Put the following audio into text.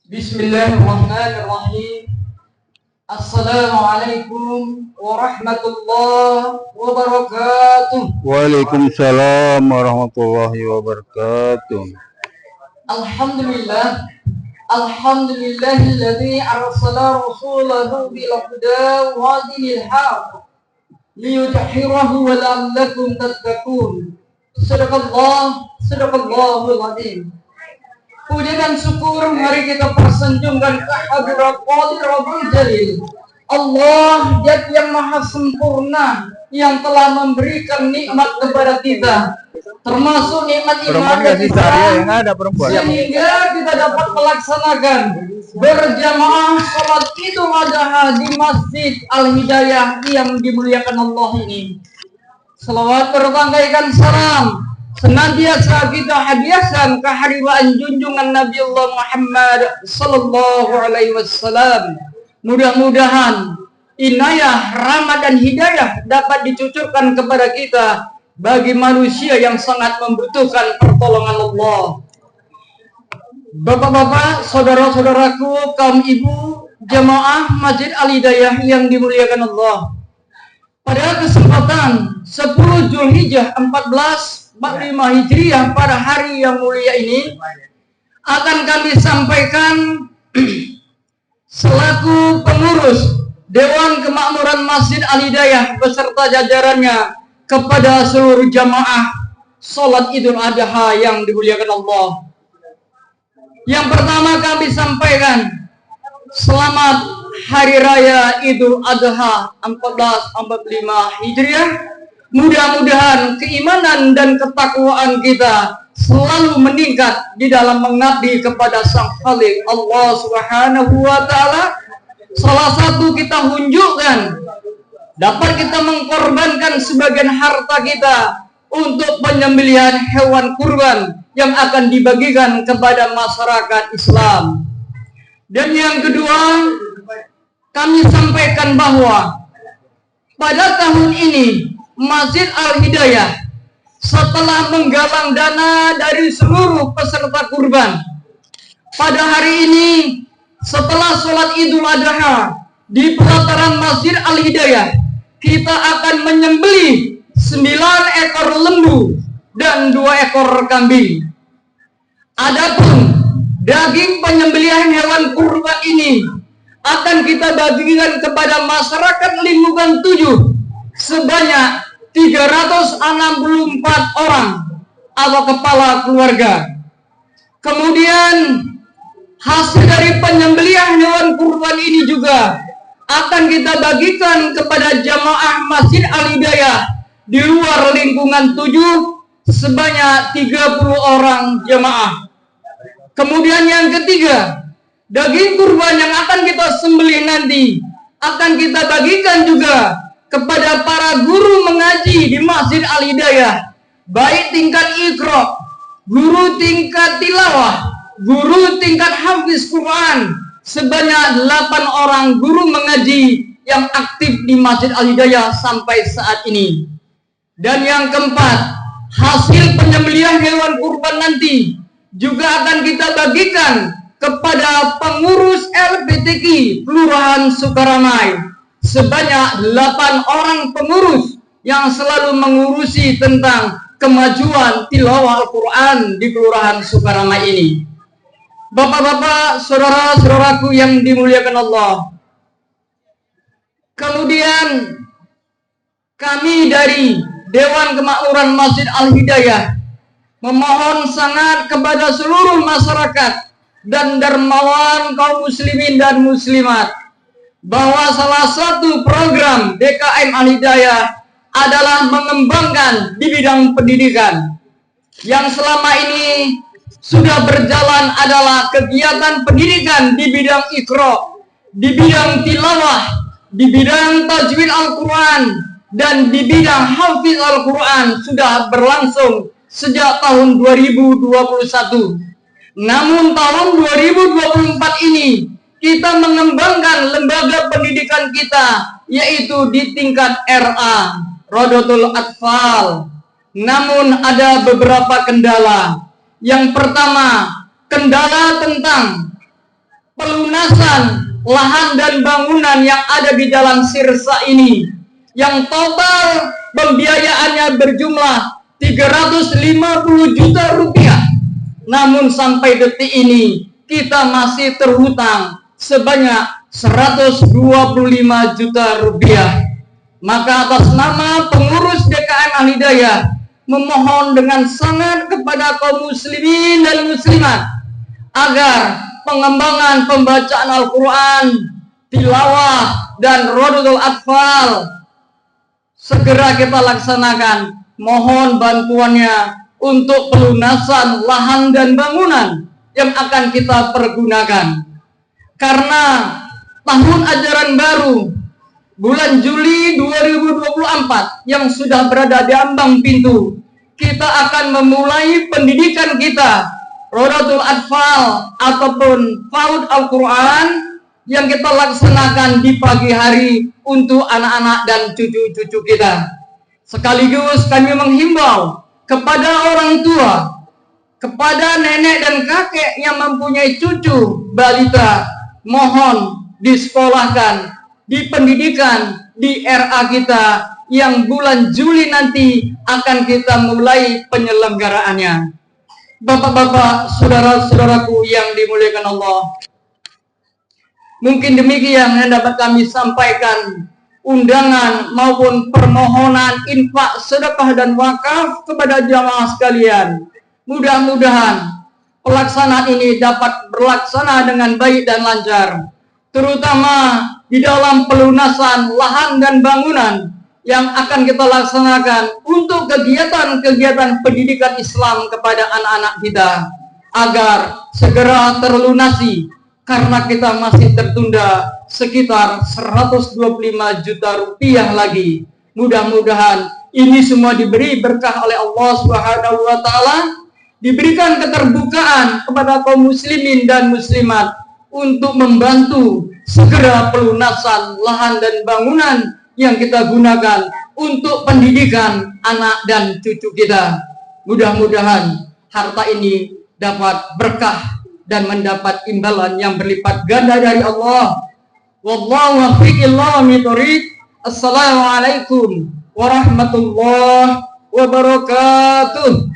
Bismillahirrahmanirrahim. Assalamualaikum warahmatullahi wabarakatuh. Waalaikumsalam warahmatullahi wabarakatuh. Alhamdulillah. Alhamdulillahilladzi arsala rasulahu bil huda wa dinil haq liyudhhirahu wa la'allakum tattaqun. Sadaqallahul azim. Puji dan syukur mari kita persenjungkan kehadirat Qadir Rabbul Jalil, Allah Zat yang maha sempurna, yang telah memberikan nikmat kepada kita, termasuk nikmat iman dan Islam, sehingga kita dapat melaksanakan berjamaah sholat Idul Adha di Masjid Al-Hidayah yang dimuliakan Allah ini. Salawat berpangkaikan salam senantiasa kita hadiahkan kehadiran junjungan Nabi Allah Muhammad sallallahu alaihi wasallam. Mudah-mudahan inayah, rahmat dan hidayah dapat dicucurkan kepada kita bagi manusia yang sangat membutuhkan pertolongan Allah. Bapak-bapak, saudara-saudaraku, kaum ibu, jamaah Masjid Al-Hidayah yang dimuliakan Allah. Pada kesempatan 10 Zulhijjah 1445 Hijriah pada hari yang mulia ini akan kami sampaikan selaku pengurus Dewan Kemakmuran Masjid Al-Hidayah beserta jajarannya kepada seluruh jamaah sholat Idul Adha yang dimuliakan Allah. Yang pertama kami sampaikan selamat Hari Raya Idul Adha 1445 Hijriah. Mudah-mudahan keimanan dan ketakwaan kita selalu meningkat di dalam mengabdi kepada Sang Khalik Allah Subhanahu wa taala. Salah satu kita hunjukkan dapat kita mengkorbankan sebagian harta kita untuk penyembelihan hewan kurban yang akan dibagikan kepada masyarakat Islam. Dan yang kedua, kami sampaikan bahwa pada tahun ini Masjid Al-Hidayah setelah menggalang dana dari seluruh peserta kurban, pada hari ini setelah sholat Idul Adha di pelataran Masjid Al-Hidayah, kita akan menyembelih 9 ekor lembu dan 2 ekor kambing. Adapun daging penyembelihan hewan kurban ini akan kita bagikan kepada masyarakat lingkungan 7 sebanyak 364 orang atau kepala keluarga. Kemudian hasil dari penyembelihan hewan kurban ini juga akan kita bagikan kepada jamaah Masjid Al-Hidayah di luar lingkungan 7 sebanyak 30 orang jamaah. Kemudian yang ketiga, daging kurban yang akan kita sembelih nanti akan kita bagikan juga kepada para guru mengaji di Masjid Al-Hidayah, baik tingkat Iqra, guru tingkat tilawah, guru tingkat hafiz Quran, sebanyak 8 orang guru mengaji yang aktif di Masjid Al-Hidayah sampai saat ini. Dan yang keempat, hasil penyembelihan hewan kurban nanti juga akan kita bagikan kepada pengurus LPTQ Kelurahan Sukaramai, sebanyak 8 orang pengurus yang selalu mengurusi tentang kemajuan tilawah Al-Quran di Kelurahan Sukaramai ini. Bapak-bapak, saudara-saudaraku yang dimuliakan Allah, kemudian kami dari Dewan Kemakmuran Masjid Al-Hidayah memohon sangat kepada seluruh masyarakat dan dermawan kaum muslimin dan muslimat bahwa salah satu program DKM Al-Hidayah adalah mengembangkan di bidang pendidikan. Yang selama ini sudah berjalan adalah kegiatan pendidikan di bidang Iqra, di bidang tilawah, di bidang tajwid Al-Quran, dan di bidang hafiz Al-Quran sudah berlangsung sejak tahun 2021. Namun tahun 2024 ini kita mengembangkan lembaga pendidikan kita, yaitu di tingkat RA, Rodotul Atfal. Namun ada beberapa kendala. Yang pertama, kendala tentang pelunasan lahan dan bangunan yang ada di Jalan Sirsa ini, yang total pembiayaannya berjumlah 350 juta rupiah. Namun sampai detik ini kita masih terhutang sebanyak 125 juta rupiah. Maka atas nama pengurus DKM Al-Hidayah memohon dengan sangat kepada kaum muslimin dan muslimat agar pengembangan pembacaan Al-Quran, tilawah, dan Rodatul Atfal segera kita laksanakan. Mohon bantuannya untuk pelunasan lahan dan bangunan yang akan kita pergunakan. Karena tahun ajaran baru bulan Juli 2024 yang sudah berada di ambang pintu, kita akan memulai pendidikan kita Rodatul Atfal ataupun Faud Al-Quran yang kita laksanakan di pagi hari untuk anak-anak dan cucu-cucu kita. Sekaligus kami menghimbau kepada orang tua, kepada nenek dan kakek yang mempunyai cucu balita, mohon disekolahkan, dipendidikan di RA kita yang bulan Juli nanti akan kita mulai penyelenggaraannya. Bapak-bapak, saudara-saudaraku yang dimuliakan Allah, mungkin demikian yang dapat kami sampaikan undangan maupun permohonan infak, sedekah dan wakaf kepada jamaah sekalian. Mudah-mudahan pelaksanaan ini dapat berlaksana dengan baik dan lancar, terutama di dalam pelunasan lahan dan bangunan yang akan kita laksanakan untuk kegiatan-kegiatan pendidikan Islam kepada anak-anak kita, agar segera terlunasi, karena kita masih tertunda sekitar 125 juta rupiah lagi. Mudah-mudahan ini semua diberi berkah oleh Allah Subhanahu wa taala, diberikan keterbukaan kepada kaum muslimin dan muslimat untuk membantu segera pelunasan lahan dan bangunan yang kita gunakan untuk pendidikan anak dan cucu kita. Mudah-mudahan harta ini dapat berkah dan mendapat imbalan yang berlipat ganda dari Allah. Wallahu a'lam. Assalamualaikum warahmatullahi wabarakatuh.